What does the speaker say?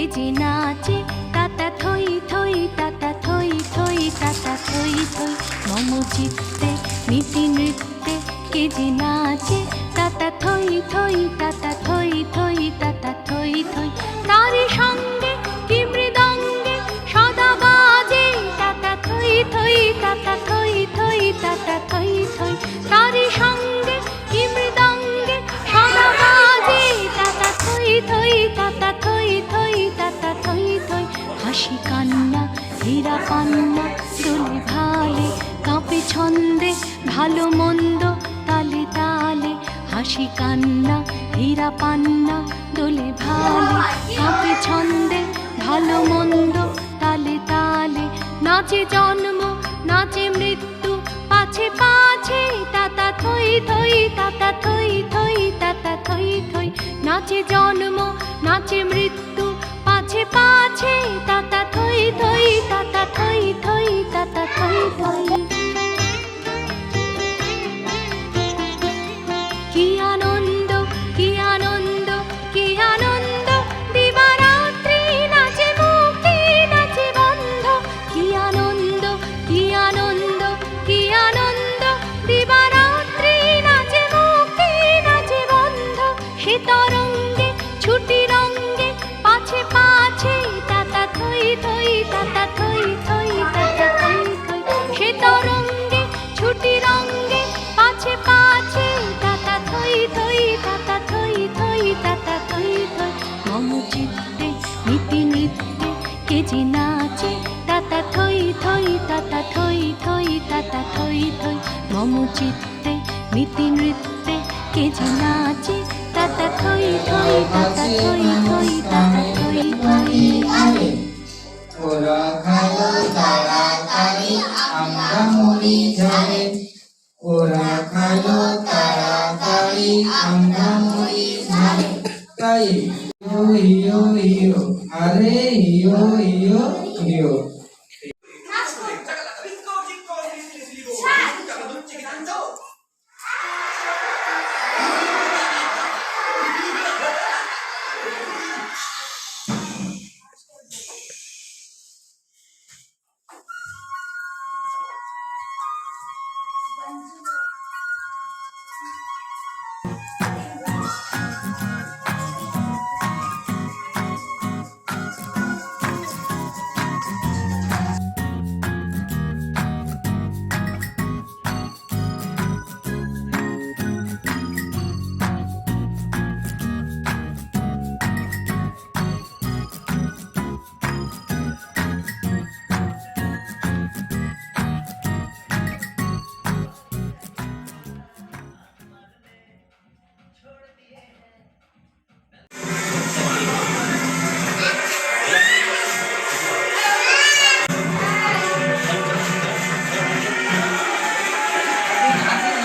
যে নাচে তাতা থই থই তাতা থই থই তাতা থই থই মম চিত্তে নীতি নৃত্যে কে যে নাচে তাতা থই থই তাতা থই থই তাতা থই থই তারি সঙ্গে কি মৃদঙ্গে সদা বাজে তাতা থই থই তাতা থই থই তাতা থই থই তারি সঙ্গে কি মৃদঙ্গে সদা বাজে তাতা থই থই তাতা থই থই তাতা থই থই হাসি কান্না হীরা পান্না দোলে ভালে কাঁপে ছন্দে ভালো মন্দ তালে তালে হাসি কান্না হীরা পান্না দোলে ভালে কাঁপে ছন্দে ভালো মন্দ তালে তালে নাচে জন্ম নাচে মৃত্যু পাছে পাছে তাতা থই থই তাতা থই থই তাতা থই থই নাচে জন্ম নাচে মৃত্যু পাছে পাছে তাতা থই থই তাতা থই থই তাতা থই থই কি আনন্দ কি আনন্দ কি আনন্দ দিবারাত্রি নাচে মুক্তি নাচে বন্ধ কি আনন্দ কি আনন্দ কি আনন্দ দিবারাত্রি নাচে মুক্তি নাচে বন্ধ সে তরঙ্গে ছুটি রঙ্গে পাছে পাছে তাতা থই থই তাতা থই থই তাতা থই থই সে তরঙ্গে ছুটি রঙ্গে পাছে পাছে তাতা থই থই তাতা থই থই তাতা থই থই মম চিত্তে নীতি নৃত্যে কে যে নাচে তাতা থই থই তাতা থই থই তাতা থই থই মম চিত্তে নীতি নৃত্যে কে যে নাচে তাতা থই থই তাতা থই থই তাতা থই থই ওরা খালো তাড়াতাড়ি আমরা মরি ঝরে ওরা খালো তাড়াতাড়ি আমরা মরি ঝরে তাই ইয়ো ইয়ো ইয়ো আরে ইয়ো ইয়ো ইয়ো